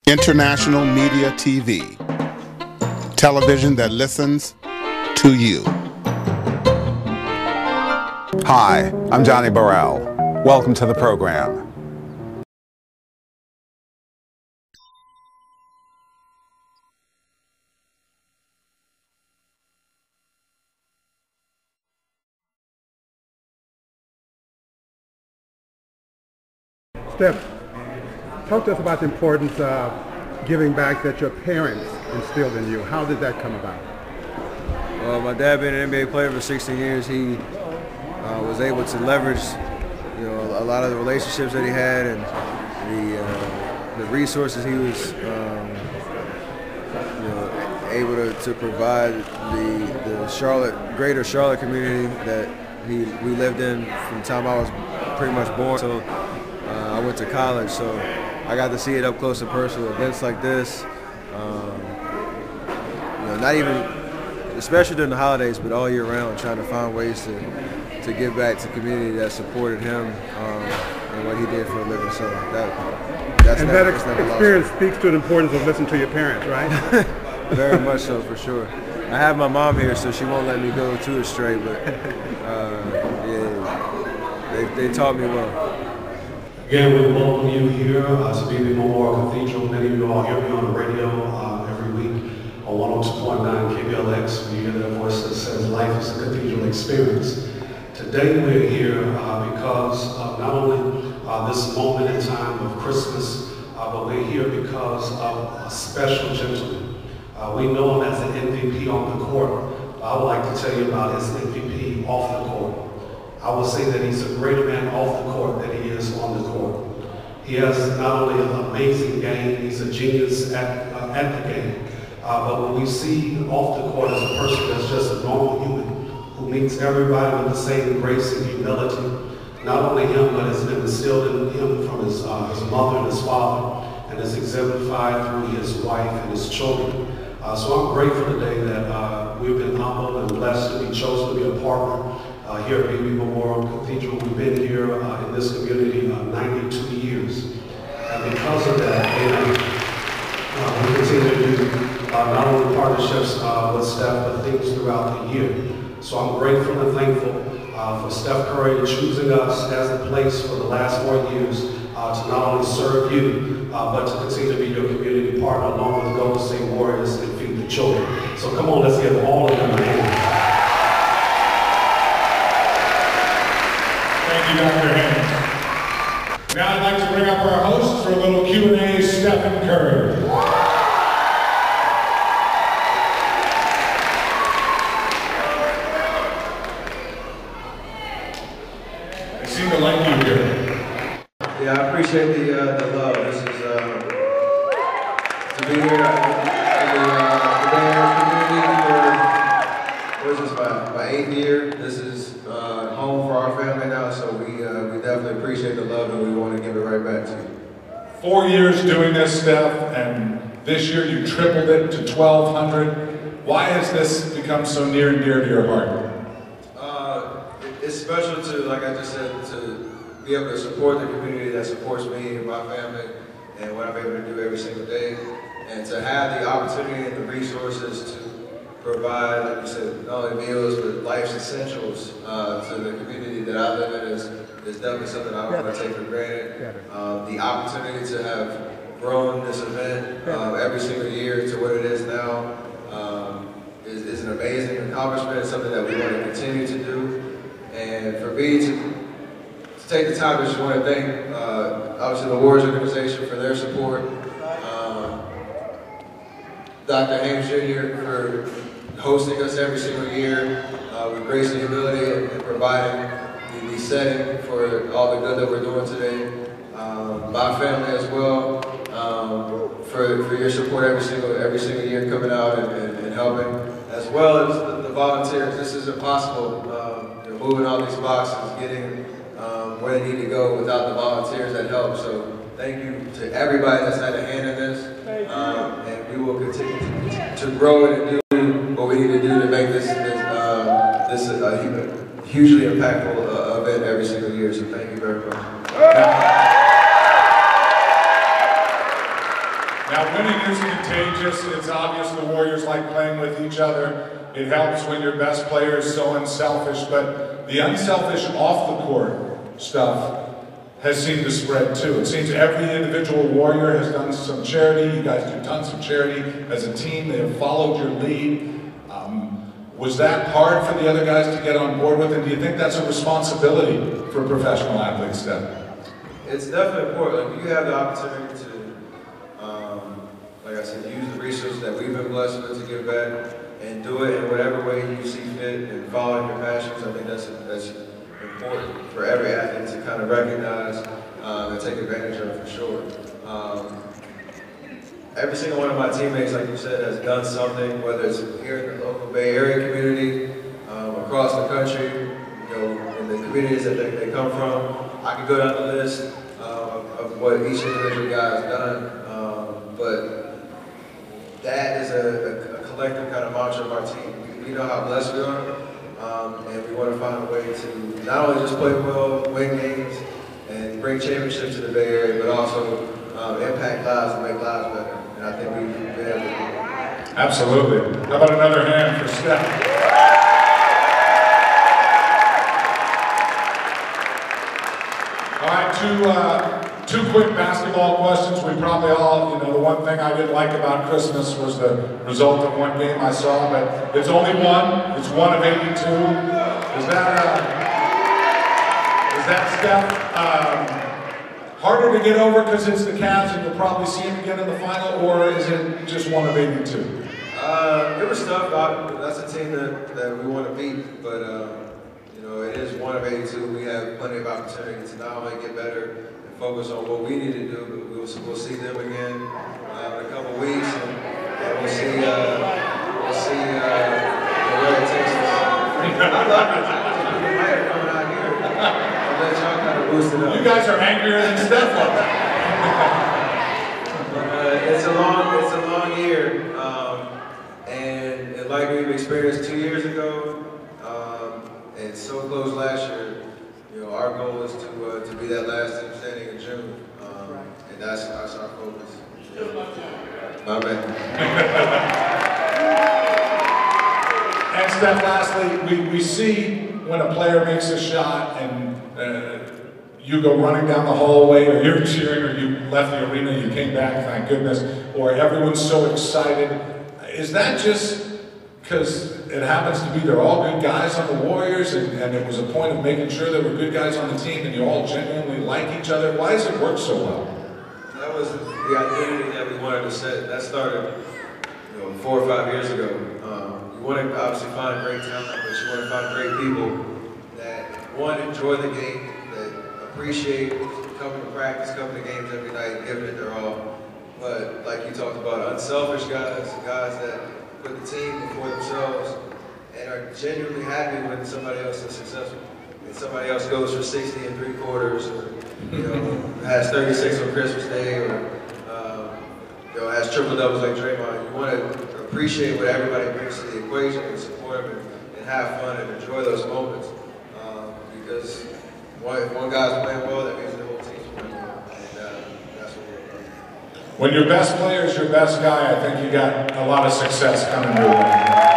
International Media TV. Television that listens to you. Hi, I'm Johnnie Burrell. Welcome to the program. Steph, talk to us about the importance of giving back that your parents instilled in you. How did that come about? Well, my dad being an NBA player for 16 years, he was able to leverage, a lot of the relationships that he had and the resources he was, able to provide the greater Charlotte community that we lived in from the time I was pretty much born. So I went to college, so I got to see it up close and personal. Events like this, not even, especially during the holidays, but all year round, trying to find ways to give back to the community that supported him and what he did for a living. So that experience speaks to the importance of listening to your parents, right? Very much so, for sure. I have my mom here, so she won't let me go too astray, but they taught me well. Again, we welcome you here to be the Memorial Cathedral. Many of you all hear me on the radio every week on 102.9 KBLX. We hear that voice that says life is a cathedral experience. Today we're here because of not only this moment in time of Christmas, but we're here because of a special gentleman. We know him as an MVP on the court. I would like to tell you about his MVP off the court. I will say that he's a greater man off the court than he is on the court. He has not only an amazing game, he's a genius at the game, but when we see off the court as a person that's just a normal human who meets everybody with the same grace and humility, not only him, but it's been instilled in him from his mother and his father, and is exemplified through his wife and his children. So I'm grateful today that we've been humbled and blessed to be chosen to be a partner here at BB Memorial Cathedral. We've been here in this community 92 years. And because of that, we continue to do not only partnerships with Steph, but things throughout the year. So I'm grateful and thankful for Steph Curry choosing us as a place for the last 4 years to not only serve you, but to continue to be your community partner along with Golden State Warriors and Feed the Children. So come on, let's give all of them a hand. Thank you, Dr. Haynes. Now I'd like to bring up our host for a little Q&A, Stephen Curry. I seem to like you here. Yeah, I appreciate the love. This is to be here in the community for, what is this, my 8th year. This is home for our family now, so we definitely appreciate the love and we want to give it right back to you. 4 years doing this, Steph, and this year you tripled it to 1,200. Why has this become so near and dear to your heart? It's special to, like I just said, to be able to support the community that supports me and my family and what I'm able to do every single day, and to have the opportunity and the resources to provide, like you said, not only meals but life's essentials to the community that I live in is definitely something I don't want to take for granted. The opportunity to have grown this event every single year to what it is now is an amazing accomplishment. It's something that we want to continue to do. And for me to take the time, I just want to thank obviously the Warriors organization for their support, Dr. Haynes Jr. for hosting us every single year with grace and humility and providing the setting for all the good that we're doing today. My family as well for your support every single year coming out and helping, as well as the volunteers. This is impossible. Moving all these boxes, getting where they need to go without the volunteers that help. So thank you to everybody that's had a hand in this, and we will continue to grow it and do what we need to do to make this a hugely impactful event every single year. So thank you very much. Now contagious. It's obvious the Warriors like playing with each other. It helps when your best player is so unselfish, but the unselfish off-the-court stuff has seemed to spread too. It seems every individual Warrior has done some charity. You guys do tons of charity as a team. They have followed your lead. Was that hard for the other guys to get on board with? And do you think that's a responsibility for professional athletes, Steph? It's definitely important. Like, you have the opportunity to, like I said, use the resources that we've been blessed with to give back and do it in whatever way you see fit and following your passions. I think that's important for every athlete to kind of recognize and take advantage of, for sure. Every single one of my teammates, like you said, has done something, whether it's here in the local Bay Area community, across the country, you know, in the communities that they come from. I could go down the list of what each individual guy has done, but that is a collective kind of mantra of our team. We know how blessed we are, and we want to find a way to not only just play well, win games, and bring championships to the Bay Area, but also impact lives and make lives better. And I think we've been able to do that. Absolutely. How about another hand for Steph? All right, two quick basketball questions. We probably all, you know, the one thing I didn't like about Christmas was the result of one game I saw, but it's only one. It's 1 of 82. Is that Steph? Harder to get over because it's the Cavs and you'll probably see him again in the final, or is it just 1 of 82? It was tough. That's a team that we want to beat, but you know, it is 1 of 82. We have plenty of opportunity to not only get better and focus on what we need to do, but we'll see them again in a couple weeks, and we'll see where it takes us. I love it. Coming out here. Let y'all kind of boost it up. You guys are angrier than Steph. It's a long year, and like we've experienced 2 years ago, and so close last year. You know, our goal is to be that last team standing in June, and that's our focus. My man. And Steph, lastly, we see when a player makes a shot and you go running down the hallway, or you're cheering, or you left the arena, you came back, thank goodness, or everyone's so excited. Is that just because it happens to be they're all good guys on the Warriors, and it was a point of making sure there were good guys on the team and you all genuinely like each other? Why does it work so well? That was the identity that we wanted to set. That started, you know, 4 or 5 years ago. You want to obviously find great talent, but you want to find great people that, one, enjoy the game, that appreciate coming to practice, coming to games every night, giving it their all. But like you talked about, unselfish guys that put the team before themselves and are genuinely happy when somebody else is successful. And somebody else goes for 60 3/4, or you know, has 36 on Christmas Day, or you know, has triple doubles like Draymond. You want to appreciate what everybody brings to the equation and support them and have fun and enjoy those moments. Because if one guy's playing well, that means the whole team's playing well. And that's what we're about. When your best player is your best guy, I think you got a lot of success coming your way.